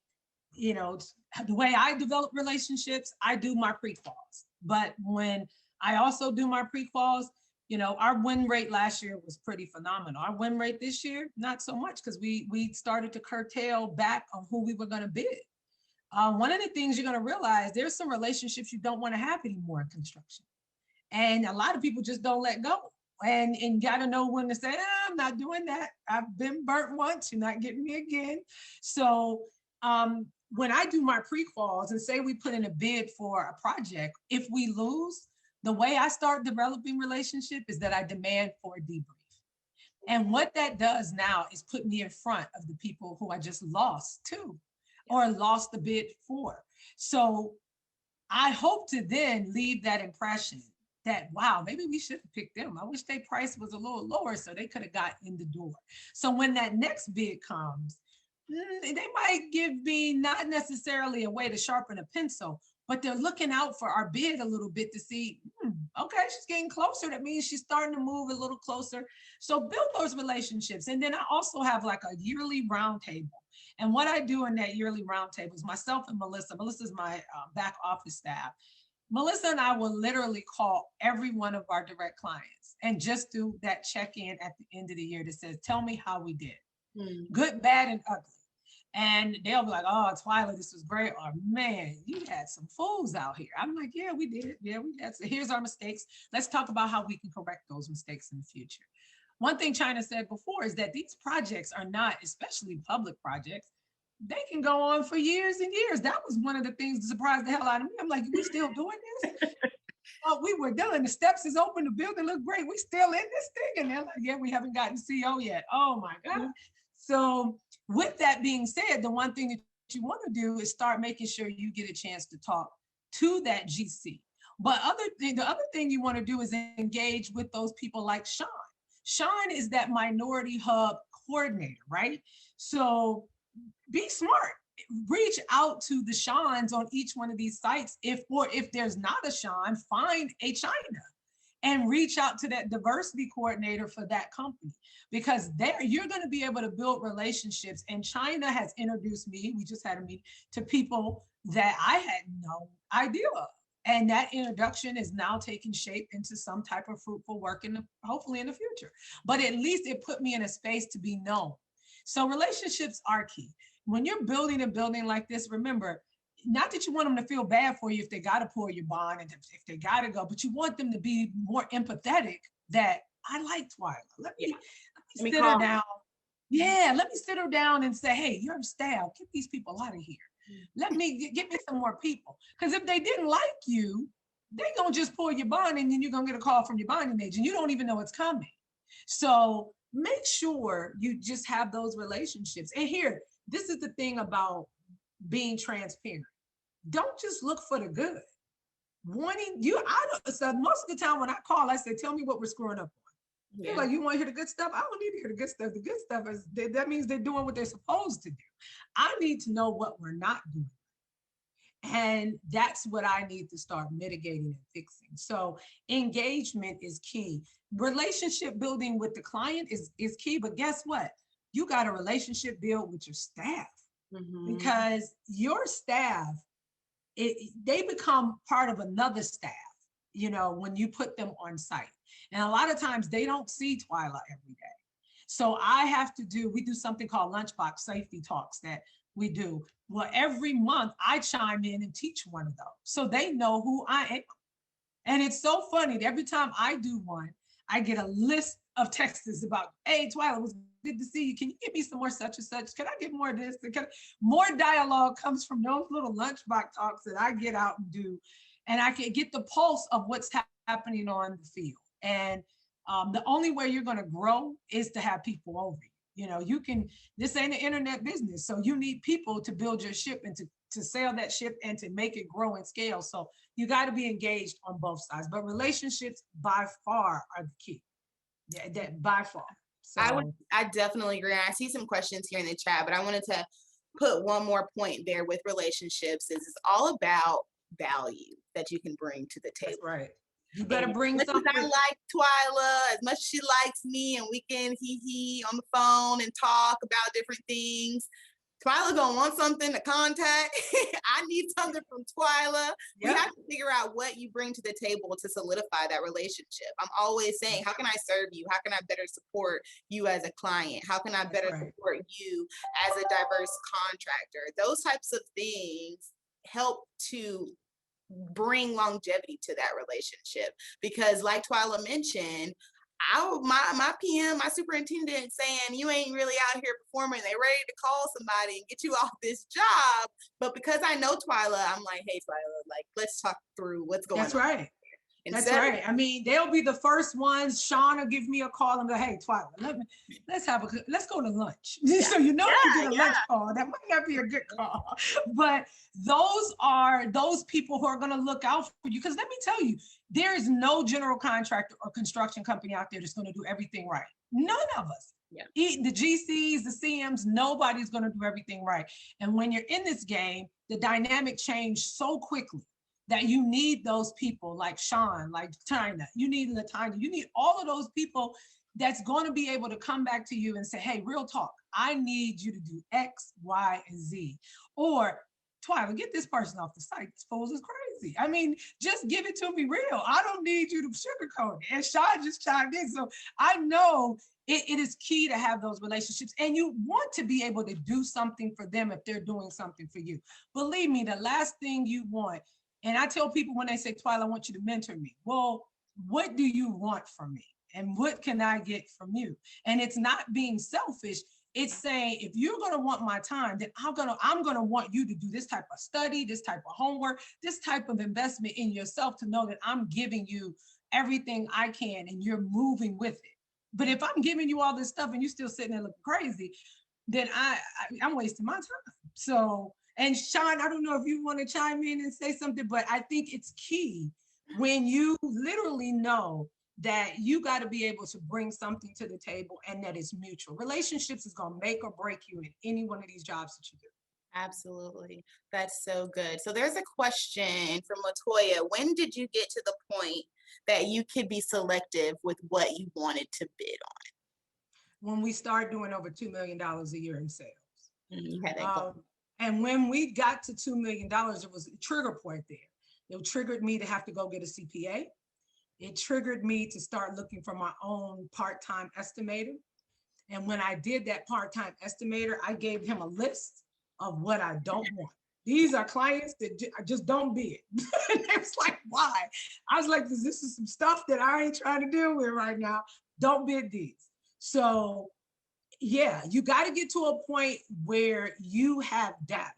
the way I develop relationships, I do my pre-quals. But when I also do my pre-quals, our win rate last year was pretty phenomenal. Our win rate this year, not so much because we started to curtail back on who we were going to bid. One of the things you're going to realize, there's some relationships you don't want to have anymore in construction. And a lot of people just don't let go. And got to know when to say, I'm not doing that. I've been burnt once, you're not getting me again. So when I do my pre-quals and say we put in a bid for a project, if we lose, the way I start developing relationship is that I demand for a debrief. And what that does now is put me in front of the people who I just lost to or lost the bid for. So I hope to then leave that impression that, wow, maybe we should have picked them. I wish their price was a little lower so they could have got in the door. So when that next bid comes, they might give me not necessarily a way to sharpen a pencil, but they're looking out for our bid a little bit to see, okay, she's getting closer. That means she's starting to move a little closer. So build those relationships. And then I also have like a yearly roundtable. And what I do in that yearly roundtable is myself and Melissa's my back office staff. Melissa and I will literally call every one of our direct clients and just do that check-in at the end of the year that says, tell me how we did. Good, bad, and ugly. And they'll be like, oh, Twyla, this was great. Or man, you had some fools out here. I'm like, yeah, we did. Yeah, we had. So here's our mistakes. Let's talk about how we can correct those mistakes in the future. One thing Chyna said before is that these projects are not, especially public projects, they can go on for years and years. That was one of the things that surprised the hell out of me. I'm like, we still doing this? Oh, we were done. The steps is open. The building look great. We still in this thing? And they're like, yeah, we haven't gotten CO yet. Oh my God. So with that being said, the one thing that you want to do is start making sure you get a chance to talk to that GC. But the other thing you want to do is engage with those people like Sean. Sean is that minority hub coordinator, right? So be smart. Reach out to the Seans on each one of these sites. If there's not a Sean, find a Chyna and reach out to that diversity coordinator for that company, because there you're going to be able to build relationships. And Chyna has introduced me, we just had a meeting, to people that I had no idea of. And that introduction is now taking shape into some type of fruitful work hopefully in the future. But at least it put me in a space to be known. So relationships are key. When you're building a building like this, remember, not that you want them to feel bad for you if they got to pour your bond and if they got to go, but you want them to be more empathetic that I like Twyla. Let me sit her down. Yeah, let me sit her down and say, hey, you're staff, get these people out of here. Let me get me some more people. Because if they didn't like you, they're going to just pour your bond and then you're going to get a call from your bonding agent. You don't even know it's coming. So make sure you just have those relationships. And here, this is the thing about being transparent. Don't just look for the good. So most of the time when I call, I say, tell me what we're screwing up on. They're like, you want to hear the good stuff? I don't need to hear the good stuff. The good stuff is, that means they're doing what they're supposed to do. I need to know what we're not doing. And that's what I need to start mitigating and fixing. So engagement is key. Relationship building with the client is key, but guess what? You got a relationship build with your staff, because your staff, they become part of another staff, when you put them on site. And a lot of times they don't see Twyla every day. So we do something called lunchbox safety talks that we do. Well, every month I chime in and teach one of those so they know who I am. And it's so funny that every time I do one, I get a list of texts about, hey, Twyla, it was good to see you. Can you give me some more such and such? Can I get more of this? More dialogue comes from those little lunchbox talks that I get out and do. And I can get the pulse of what's happening on the field. And the only way you're going to grow is to have people over you. This ain't an internet business. So you need people to build your ship and to sail that ship and to make it grow and scale. So you got to be engaged on both sides, but relationships by far are the key. Yeah, that by far. So I definitely agree. I see some questions here in the chat, but I wanted to put one more point there with relationships is it's all about value that you can bring to the table. That's right. You better bring something. I like Twyla as much as she likes me, and we can hee on the phone and talk about different things. Twyla gonna want something to contact. I need something from Twyla. We have to figure out what you bring to the table to solidify that relationship. I'm always saying, how can I serve you? How can I better support you as a client? How can I better support you as a diverse contractor? Those types of things help to bring longevity to that relationship, because like Twyla mentioned, my PM, my superintendent saying you ain't really out here performing, they ready to call somebody and get you off this job. But because I know Twyla, I'm like, hey Twyla, like let's talk through what's going on. That's right. That's right. I mean, they'll be the first ones. Sean will give me a call and go, "Hey, Twyla, let's go to lunch." So you get a lunch call. That might not be a good call, but those are those people who are going to look out for you. Because let me tell you, there is no general contractor or construction company out there that's going to do everything right. None of us. Yeah. The GCs, the CMs, nobody's going to do everything right. And when you're in this game, the dynamic change so quickly that you need those people like Sean, like Chyna, you need Latanya, you need all of those people that's going to be able to come back to you and say, "Hey, real talk, I need you to do X, Y, and Z." Or, "Twyla, get this person off the site. This fool is crazy. I mean, just give it to me real. I don't need you to sugarcoat it." And Sean just chimed in. So I know it is key to have those relationships, and you want to be able to do something for them if they're doing something for you. Believe me, the last thing you want, and I tell people when they say, "Twyla, I want you to mentor me." Well, what do you want from me? And what can I get from you? And it's not being selfish. It's saying, if you're going to want my time, then I'm going to want you to do this type of study, this type of homework, this type of investment in yourself to know that I'm giving you everything I can and you're moving with it. But if I'm giving you all this stuff and you're still sitting there looking crazy, then I'm wasting my time. So, and Sean, I don't know if you want to chime in and say something, but I think it's key when you literally know that you got to be able to bring something to the table and that it's mutual. Relationships is going to make or break you in any one of these jobs that you do. Absolutely. That's so good. So there's a question from Latoya. When did you get to the point that you could be selective with what you wanted to bid on? When we start doing over $2 million a year in sales. You had that goal. And when we got to $2 million, it was a trigger point there. It triggered me to have to go get a CPA. It triggered me to start looking for my own part-time estimator. And when I did that part-time estimator, I gave him a list of what I don't want. These are clients that just don't bid. And it's like, why? I was like, this is some stuff that I ain't trying to deal with right now. Don't bid these. So yeah, you got to get to a point where you have data.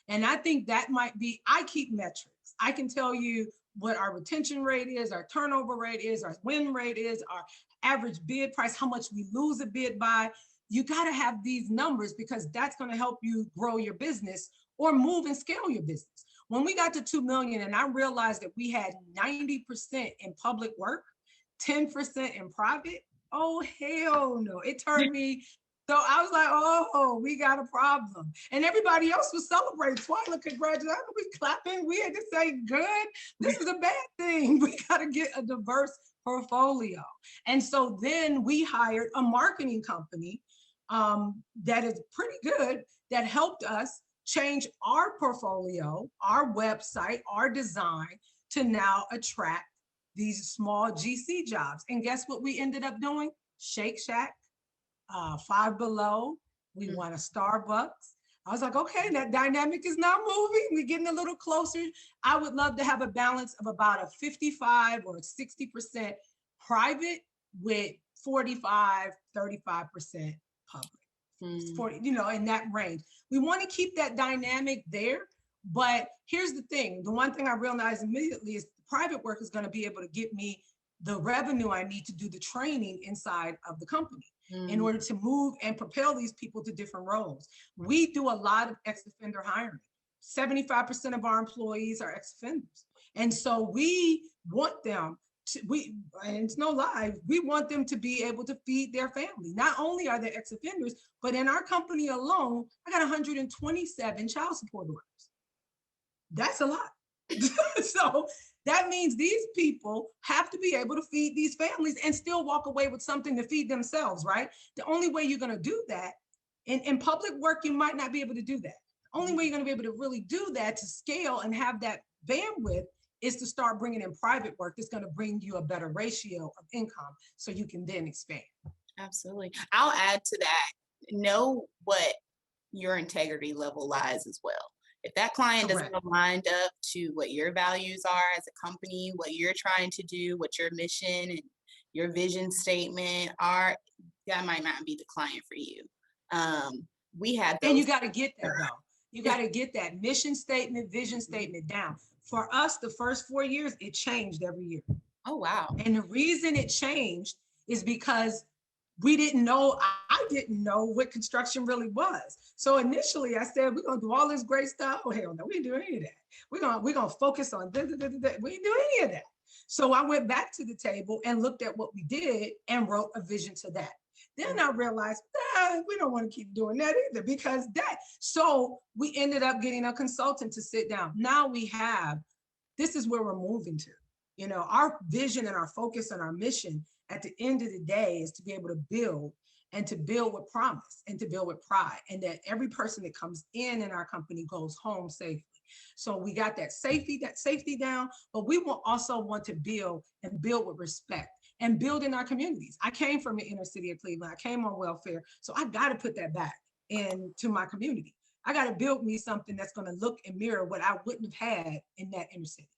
And I think that might be, I keep metrics. I can tell you what our retention rate is, our turnover rate is, our win rate is, our average bid price, how much we lose a bid by. You got to have these numbers because that's going to help you grow your business or move and scale your business. When we got to 2 million and I realized that we had 90% in public work, 10% in private, oh, hell no. It turned me. So I was like, oh, we got a problem. And everybody else was celebrating. Twyla, congratulations. We clapping. We had to say, good. This is a bad thing. We got to get a diverse portfolio. And so then we hired a marketing company that is pretty good, that helped us change our portfolio, our website, our design to now attract these small GC jobs. And guess what we ended up doing? Shake Shack. Five Below, we won a Starbucks. I was like, okay, that dynamic is now moving. We're getting a little closer. I would love to have a balance of about a 55 or 60% private with 45, 35% public. 40, in that range. We want to keep that dynamic there. But here's the thing. The one thing I realized immediately is the private work is going to be able to get me the revenue I need to do the training inside of the company in order to move and propel these people to different roles. We do a lot of ex-offender hiring. 75% of our employees are ex-offenders. And so we want them to, and it's no lie, we want them to be able to feed their family. Not only are they ex-offenders, but in our company alone, I got 127 child support orders. That's a lot. So that means these people have to be able to feed these families and still walk away with something to feed themselves, right? The only way you're going to do that, in public work, you might not be able to do that. The only way you're going to be able to really do that to scale and have that bandwidth is to start bringing in private work that's going to bring you a better ratio of income so you can then expand. Absolutely. I'll add to that. Know what your integrity level lies as well. If that client doesn't align up to what your values are as a company, what you're trying to do, what your mission and your vision statement are, that might not be the client for you. We had those. And you got to get that though. You got to get that mission statement, vision statement down. For us, the first 4 years, it changed every year. Oh, wow. And the reason it changed is because we didn't know, I didn't know what construction really was. So initially I said, we're gonna do all this great stuff. Oh, hell no, we didn't do any of that. We're gonna focus on this. We didn't do any of that. So I went back to the table and looked at what we did and wrote a vision to that. Then I realized, we don't want to keep doing that either because that. So we ended up getting a consultant to sit down. Now we have, this is where we're moving to. You know, our vision and our focus and our mission at the end of the day is to be able to build and to build with promise and to build with pride, and that every person that comes in our company goes home safely. So we got that safety down, but we will also want to build and build with respect and build in our communities. I came from the inner city of Cleveland. I came on welfare. So I got to put that back into my community. I got to build me something that's going to look and mirror what I wouldn't have had in that inner city.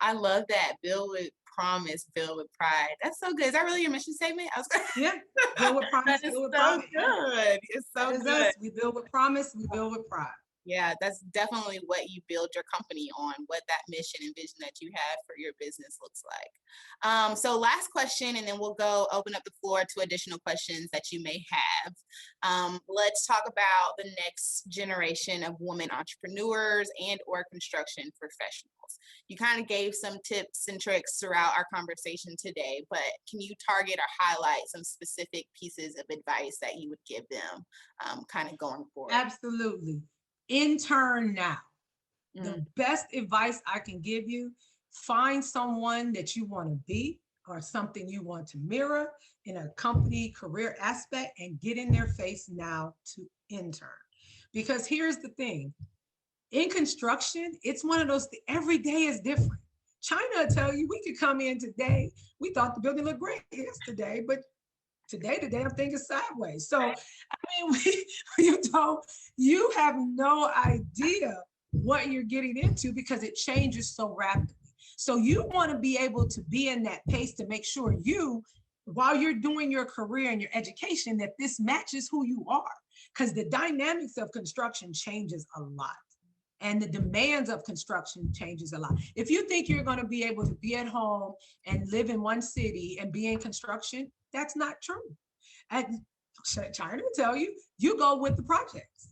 I love that. Build with promise, build with pride. That's so good. Is that really your mission statement? I was Yeah, build with promise, that is build with so pride. good. It's so That is good. us. We build with promise, we build with pride. Yeah, that's definitely what you build your company on, what that mission and vision that you have for your business looks like. So last question, and then we'll go open up the floor to additional questions that you may have. Let's talk about the next generation of women entrepreneurs and or construction professionals. You kind of gave some tips and tricks throughout our conversation today, but can you target or highlight some specific pieces of advice that you would give them kind of going forward? Absolutely. Intern now. The best advice I can give you, find someone that you want to be or something you want to mirror in a company career aspect and get in their face now to intern. Because here's the thing, in construction, it's one of those, every day is different. Chyna will tell you, we could come in today, we thought the building looked great yesterday, but today the damn thing is sideways. So, I mean, you have no idea what you're getting into because it changes so rapidly. So you want to be able to be in that pace to make sure you, while you're doing your career and your education, that this matches who you are. Because the dynamics of construction changes a lot. And the demands of construction changes a lot. If you think you're going to be able to be at home and live in one city and be in construction, that's not true. And Chyna will tell you, you go with the projects.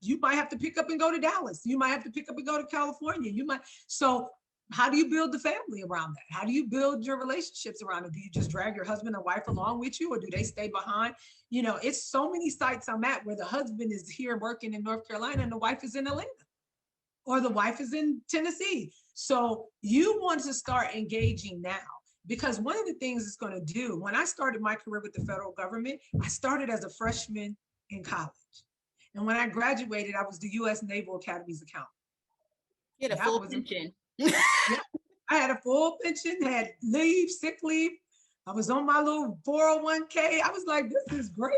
You might have to pick up and go to Dallas. You might have to pick up and go to California. So how do you build the family around that? How do you build your relationships around it? Do you just drag your husband and wife along with you, or do they stay behind? You know, it's so many sites I'm at where the husband is here working in North Carolina and the wife is in Atlanta, or the wife is in Tennessee. So you want to start engaging now, because one of the things it's going to do, when I started my career with the federal government, I started as a freshman in college. And when I graduated, I was the U.S. Naval Academy's accountant. You had a full pension. Yeah, I had a full pension, had leave, sick leave. I was on my little 401k. I was like, this is great.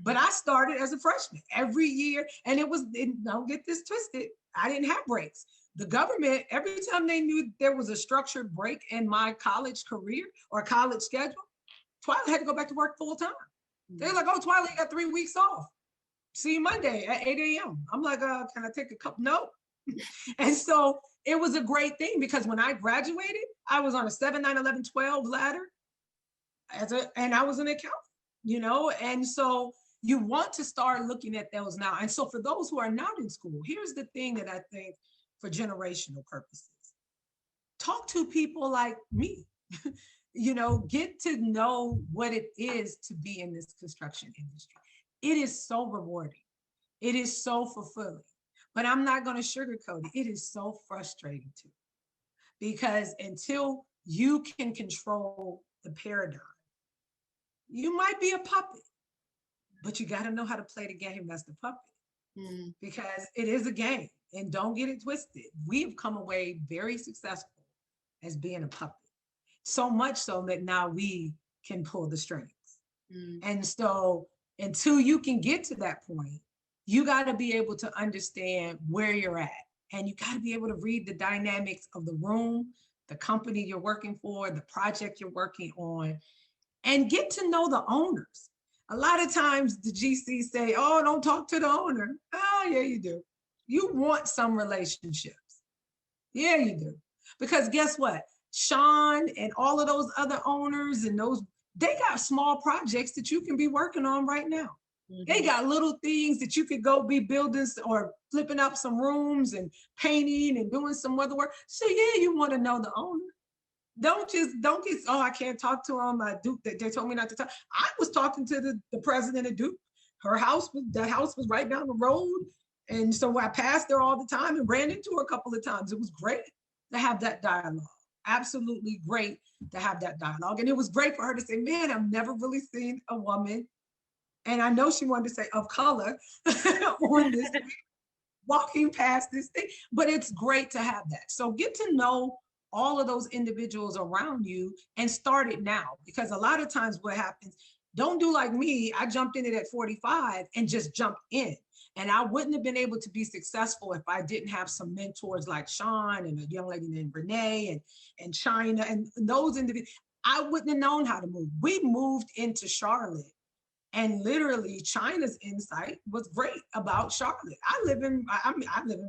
But I started as a freshman every year. And don't get this twisted, I didn't have breaks. The government, every time they knew there was a structured break in my college career or college schedule, Twyla had to go back to work full time. They're like, oh, Twyla, you got 3 weeks off. See you Monday at 8 a.m. I'm like, can I take a couple? No. And so it was a great thing, because when I graduated, I was on a 7, 9, 11, 12 ladder and I was an accountant, and so you want to start looking at those now. And so for those who are not in school, here's the thing that I think for generational purposes, talk to people like me, get to know what it is to be in this construction industry. It is so rewarding. It is so fulfilling, but I'm not going to sugarcoat it. It is so frustrating too, because until you can control the paradigm, you might be a puppet, but you got to know how to play the game that's the puppet, because it is a game, and don't get it twisted. We've come away very successful as being a puppet, so much so that now we can pull the strings. And so until you can get to that point, you got to be able to understand where you're at, and you got to be able to read the dynamics of the room, the company you're working for, the project you're working on, and get to know the owners. A lot of times the GCs say, oh, don't talk to the owner. Oh, yeah, you do. You want some relationships. Yeah, you do. Because guess what? Sean and all of those other owners and those, they got small projects that you can be working on right now. They got little things that you could go be building or flipping up some rooms and painting and doing some other work. So yeah, you want to know the owner. Don't get, oh, I can't talk to him. Duke, they told me not to talk. I was talking to the president of Duke. The house was right down the road. And so I passed there all the time and ran into her a couple of times. It was great to have that dialogue. Absolutely great to have that dialogue. And it was great for her to say, man, I've never really seen a woman, and I know she wanted to say of color on this walking past this thing, but it's great to have that. So get to know all of those individuals around you and start it now, because a lot of times what happens, don't do like me. I jumped in it at 45 and just jumped in. And I wouldn't have been able to be successful if I didn't have some mentors like Sean and a young lady named Renee and Chyna and those individuals. I wouldn't have known how to move. We moved into Charlotte. And literally, Chyna's insight was great about Charlotte. I live in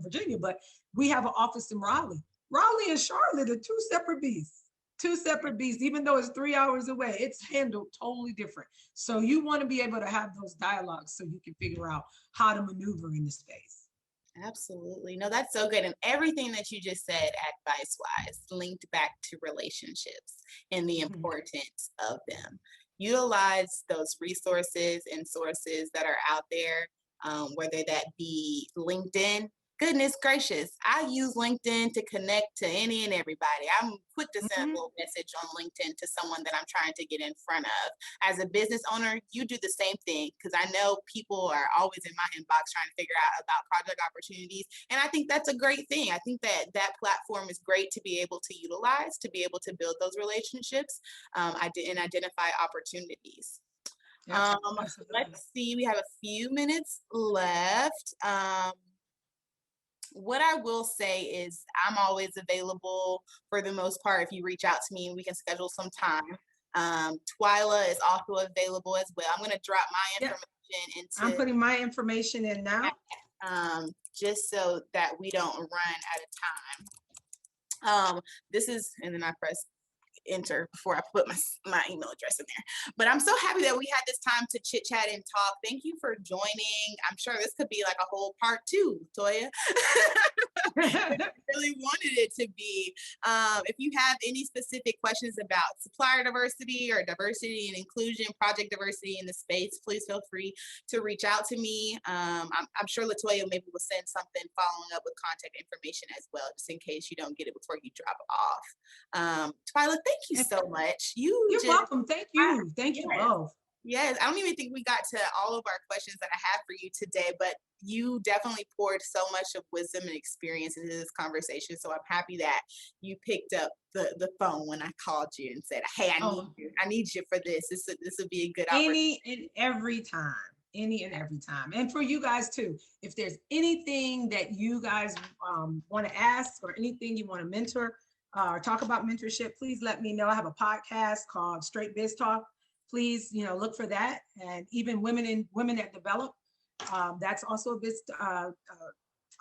Virginia, but we have an office in Raleigh. Raleigh and Charlotte are two separate beasts. Even though it's 3 hours away, it's handled totally different. So you want to be able to have those dialogues so you can figure out how to maneuver in the space. Absolutely. No, that's so good. And everything that you just said, advice-wise, linked back to relationships and the importance of them. Utilize those resources and sources that are out there, whether that be LinkedIn. Goodness gracious, I use LinkedIn to connect to any and everybody. I'm quick to send a little message on LinkedIn to someone that I'm trying to get in front of. As a business owner, you do the same thing, because I know people are always in my inbox trying to figure out about project opportunities. And I think that's a great thing. I think that platform is great to be able to utilize, to be able to build those relationships and identify opportunities. Yeah, let's see, we have a few minutes left. What I will say is I'm always available for the most part. If you reach out to me, we can schedule some time. Twyla is also available as well. I'm going to drop my information into. I'm putting my information in now. Just so that we don't run out of time. This is, and then I press enter before I put my email address in there. But I'm so happy that we had this time to chit chat and talk. Thank you for joining. I'm sure this could be like a whole part 2, Toya. I really wanted it to be. If you have any specific questions about supplier diversity or diversity and inclusion, project diversity in the space, please feel free to reach out to me. I'm sure Latoya maybe will send something following up with contact information as well, just in case you don't get it before you drop it off. Twyla, thank you so much. You're welcome. Thank you. Thank you both. Yes, I don't even think we got to all of our questions that I have for you today, but you definitely poured so much of wisdom and experience into this conversation. So I'm happy that you picked up the phone when I called you and said, hey, I need you for this. This would be a good opportunity. Any and every time. And for you guys too, if there's anything that you guys want to ask or anything you want to mentor or talk about mentorship, please let me know. I have a podcast called Straight Biz Talk. Please, look for that. And even women that develop, that's also a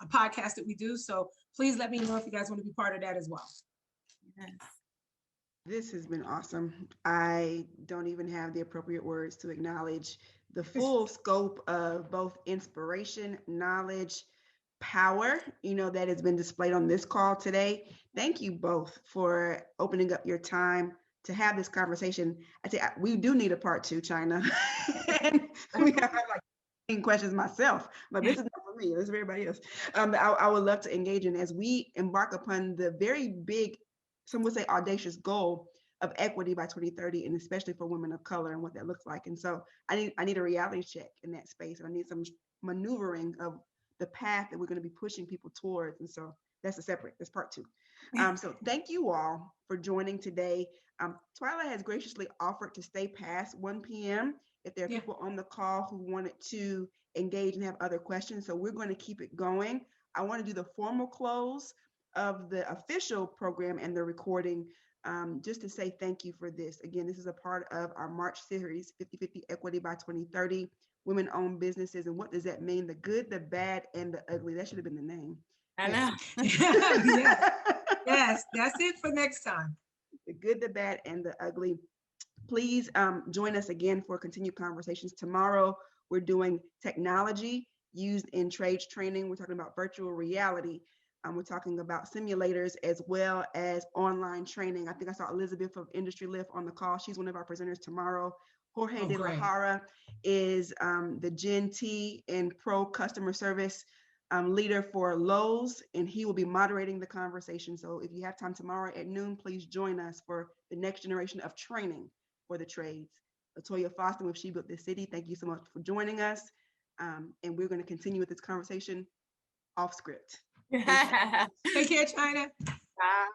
podcast that we do. So please let me know if you guys want to be part of that as well. Yes. This has been awesome. I don't even have the appropriate words to acknowledge the full scope of both inspiration, knowledge, power, that has been displayed on this call today. Thank you both for opening up your time to have this conversation. I say we do need a part 2, Chyna. And we have like 10 questions myself, but this is not for me. This is for everybody else. I would love to engage in as we embark upon the very big, some would say audacious goal of equity by 2030, and especially for women of color and what that looks like. And so I need a reality check in that space. And I need some maneuvering of the path that we're going to be pushing people towards. And so that's part 2. So thank you all for joining today. Twyla has graciously offered to stay past 1 p.m. if there are people on the call who wanted to engage and have other questions. So we're going to keep it going. I want to do the formal close of the official program and the recording, just to say thank you for this. Again, this is a part of our March series, 50-50 Equity by 2030, women-owned businesses. And what does that mean? The good, the bad, and the ugly. That should have been the name. I know. Yes, that's it for next time. the good, the bad, and the ugly. Please join us again for continued conversations. Tomorrow, we're doing technology used in trades training. We're talking about virtual reality. We're talking about simulators as well as online training. I think I saw Elizabeth of Industry Lift on the call. She's one of our presenters tomorrow. Jorge de la Jara is the Gen T and Pro Customer Service leader for Lowe's, and he will be moderating the conversation. So if you have time tomorrow at noon, please join us for the next generation of training for the trades. Latoya Foster with She Built This City, thank you so much for joining us. And we're going to continue with this conversation off script. Take care, Chyna. Bye.